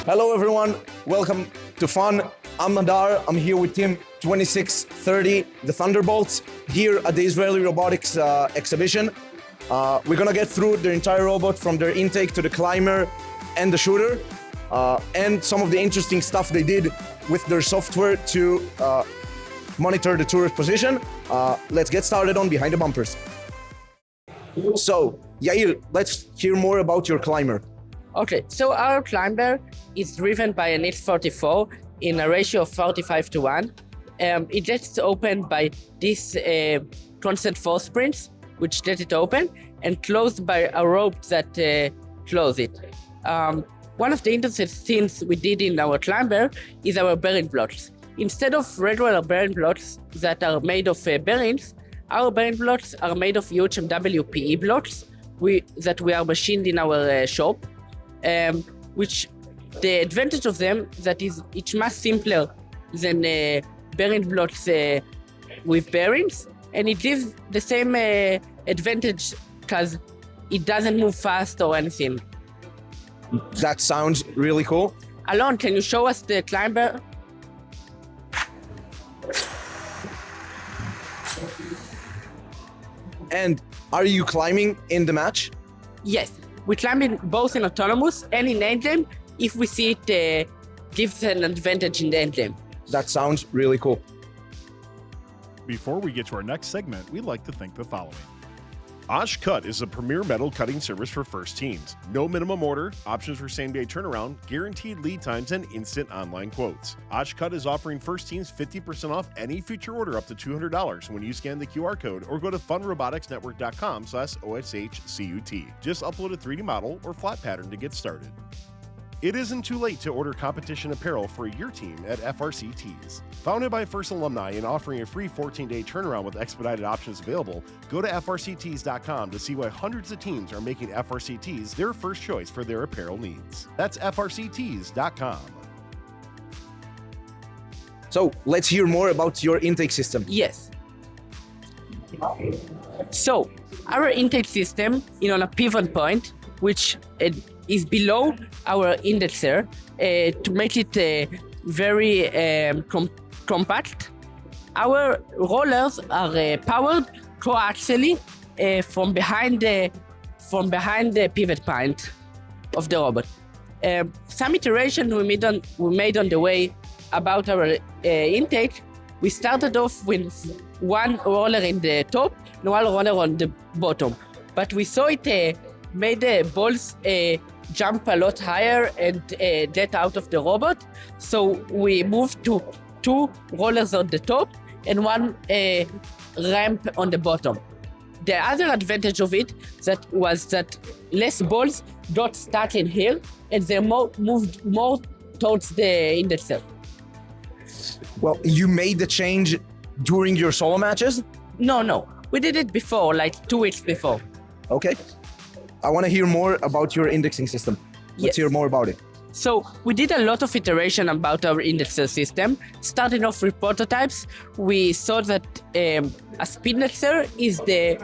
Hello everyone, welcome to Fun. I'm Madar, I'm here with Team 2630, the Thunderbolts, here at the Israeli Robotics Exhibition. We're gonna get through the entire robot from their intake to the climber and the shooter, and some of the interesting stuff they did with their software to monitor the turret position. Let's get started on Behind the Bumpers. So, Yair, let's hear more about your climber. Okay, so our climber is driven by an X44 in a ratio of 45:1. It gets opened by this constant force springs, which let it open, and closed by a rope that close it. One of the interesting things we did in our climber is our bearing blocks. Instead of regular bearing blocks that are made of bearings, our bearing blocks are made of UHMW PE blocks that we are machined in our shop. Which the advantage of them that is it's much simpler than bearing blocks with bearings, and it gives the same advantage because it doesn't move fast or anything. That sounds really cool. Alon, can you show us the climber? And are you climbing in the match? Yes. We climb in both in autonomous and in endgame if we see it gives an advantage in the endgame. That sounds really cool. Before we get to our next segment, we'd like to thank the following. Osh Cut is a premier metal cutting service for first teams. No minimum order, options for same-day turnaround, guaranteed lead times, and instant online quotes. Osh Cut is offering first teams 50% off any future order up to $200 when you scan the QR code or go to funroboticsnetwork.com/OSHCUT. Just upload a 3D model or flat pattern to get started. It isn't too late to order competition apparel for your team at FRC Tees. Founded by FIRST alumni and offering a free 14-day turnaround with expedited options available, go to FRCtees.com to see why hundreds of teams are making FRC Tees their first choice for their apparel needs. That's FRCtees.com. So let's hear more about your intake system. Yes. So our intake system is on a pivot point, which is below our indexer to make it very compact. Our rollers are powered coaxially from behind the pivot point of the robot. Some iterations we made on the way about our intake. We started off with one roller in the top and one roller on the bottom, but we saw it made the balls jump a lot higher and get out of the robot. So we moved to 2 rollers on the top and 1 ramp on the bottom. The other advantage of it was that less balls got stuck in here and they moved more towards the indexer. Well, you made the change during your solo matches? No. We did it before, like 2 weeks before. Okay. I want to hear more about your indexing system. Let's hear more about it. So we did a lot of iteration about our indexer system. Starting off with prototypes, we saw that a speed indexer is the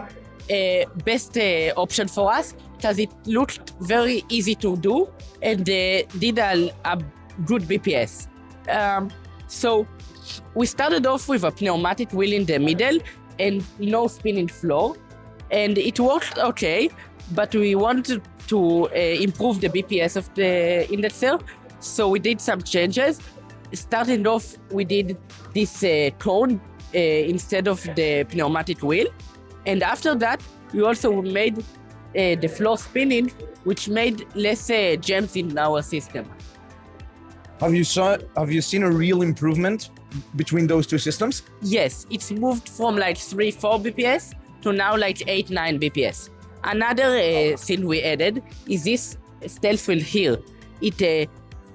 best option for us because it looked very easy to do and did a good BPS. So we started off with a pneumatic wheel in the middle and no spinning floor, and it worked okay. But we wanted to improve the BPS of the indexer, so we did some changes. Starting off, we did this cone instead of the pneumatic wheel. And after that, we also made the floor spinning, which made less jams in our system. Have you seen a real improvement between those 2 systems? Yes, it's moved from like 3-4 BPS to now like 8-9 BPS. Another thing we added is this stealth wheel here. It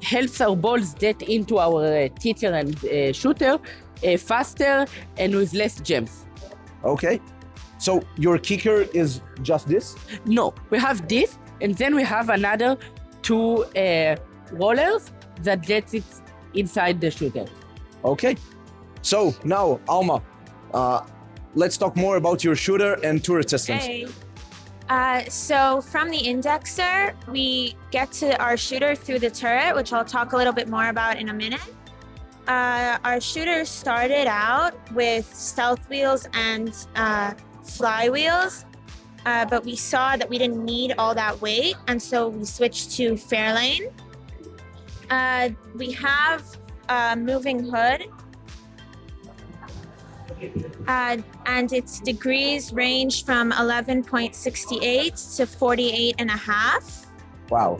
helps our balls get into our teacher and shooter faster and with less jams. Okay. So your kicker is just this? No, we have this, and then we have another 2 rollers that gets it inside the shooter. Okay. So now, Alma, let's talk more about your shooter and turret systems. Hey. So from the indexer, we get to our shooter through the turret, which I'll talk a little bit more about in a minute. Our shooter started out with stealth wheels and flywheels, but we saw that we didn't need all that weight, and so we switched to Fairlane. We have a moving hood, and its degrees range from 11.68 to 48.5. Wow.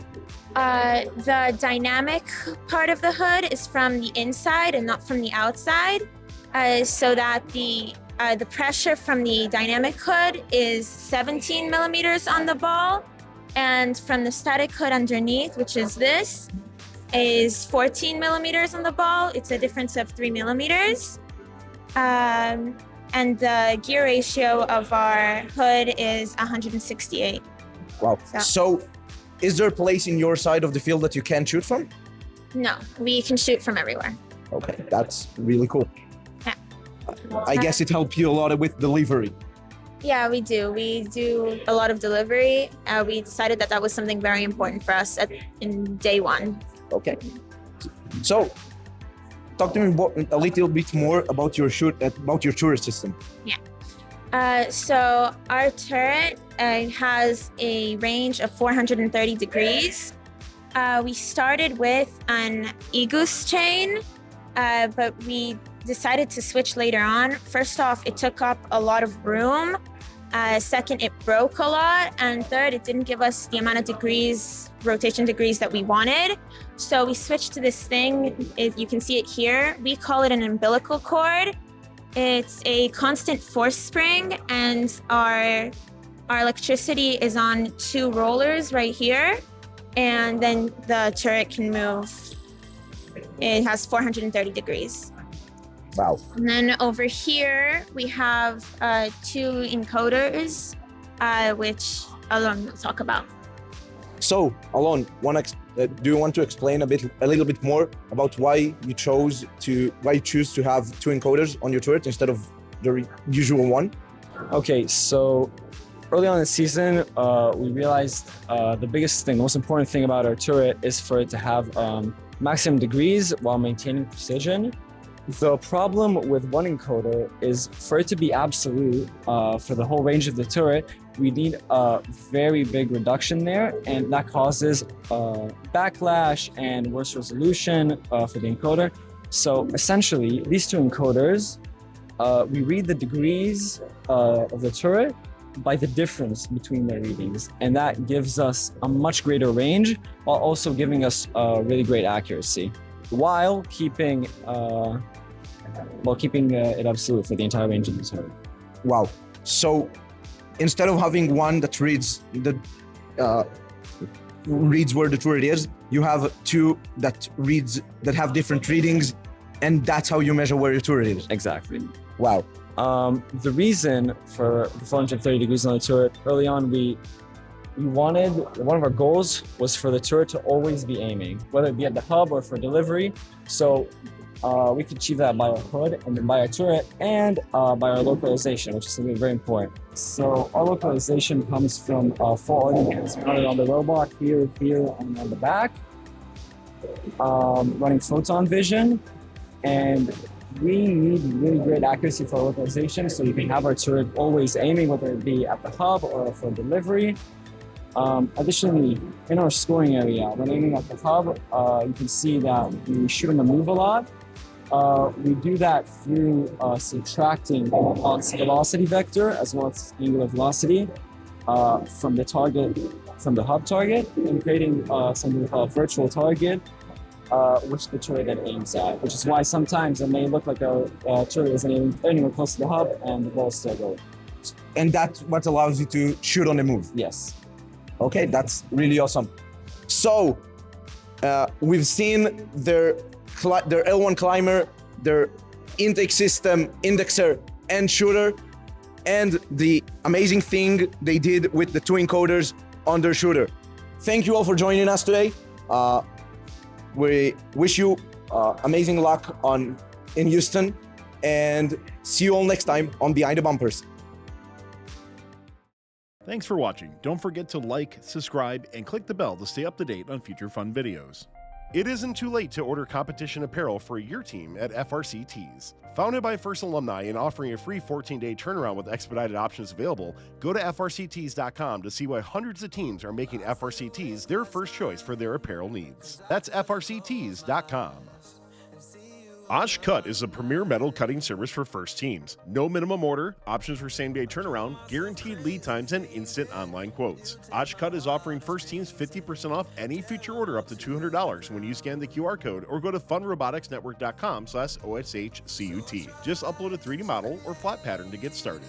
The dynamic part of the hood is from the inside and not from the outside, so that the pressure from the dynamic hood is 17 millimeters on the ball, and from the static hood underneath, which is this, is 14 millimeters on the ball. It's a difference of 3 millimeters. And the gear ratio of our hood is 168. Wow. So is there a place in your side of the field that you can shoot from? No, we can shoot from everywhere. Okay, that's really cool. Yeah. I guess it helped you a lot with delivery. Yeah, we do. We do a lot of delivery. We decided that was something very important for us in day one. Okay. So, talk to me a little bit more about your turret system. Yeah. So our turret has a range of 430 degrees. We started with an e-goose chain, but we decided to switch later on. First off, it took up a lot of room. Second, it broke a lot. And third, it didn't give us the amount of rotation degrees that we wanted. So we switched to this thing. You can see it here. We call it an umbilical cord. It's a constant force spring, and our electricity is on 2 rollers right here. And then the turret can move. It has 430 degrees. Wow. And then over here, we have 2 encoders, which Alon will talk about. So, Alon, do you want to explain a little bit more about why you choose to have 2 encoders on your turret instead of the usual one? Okay, so early on in the season, we realized the biggest thing, the most important thing about our turret is for it to have maximum degrees while maintaining precision. The problem with one encoder is for it to be absolute for the whole range of the turret, we need a very big reduction there, and that causes backlash and worse resolution for the encoder. So essentially, these 2 encoders, we read the degrees of the turret by the difference between their readings, and that gives us a much greater range while also giving us really great accuracy, while keeping it absolute for the entire range of the turret. Wow. So instead of having one that reads where the turret is, you have 2 that have different readings, and that's how you measure where your turret is. Exactly. Wow. The reason for the 430 degrees on the turret, early on, one of our goals was for the turret to always be aiming, whether it be at the hub or for delivery. So we could achieve that by our hood and then by our turret and by our localization, which is something very important. So our localization comes from 4 elements mounted on the robot, here, and on the back, running photon vision, and we need really great accuracy for localization, so you can have our turret always aiming, whether it be at the hub or for delivery. Additionally, in our scoring area, when aiming at the hub, you can see that we shoot on the move a lot. We do that through subtracting the launch velocity vector as well as angular velocity from the hub target, and creating something we call a virtual target, which the turret then aims at, which is why sometimes it may look like a turret isn't aiming anywhere close to the hub and the ball is still going. And that's what allows you to shoot on the move. Yes. Okay, that's really awesome. So we've seen their L1 climber, their intake system, indexer, and shooter, and the amazing thing they did with the 2 encoders on their shooter. Thank you all for joining us today. We wish you amazing luck in Houston, and see you all next time on Behind the Bumpers. Thanks for watching. Don't forget to like, subscribe, and click the bell to stay up to date on future fun videos. It isn't too late to order competition apparel for your team at FRC Tees. Founded by FRC alumni and offering a free 14-day turnaround with expedited options available, go to frctees.com to see why hundreds of teams are making FRC Tees their first choice for their apparel needs. That's frctees.com. Osh Cut is a premier metal cutting service for first teams. No minimum order, options for same-day turnaround, guaranteed lead times, and instant online quotes. Osh Cut is offering first teams 50% off any future order up to $200 when you scan the QR code or go to funroboticsnetwork.com/OSHCUT. Just upload a 3D model or flat pattern to get started.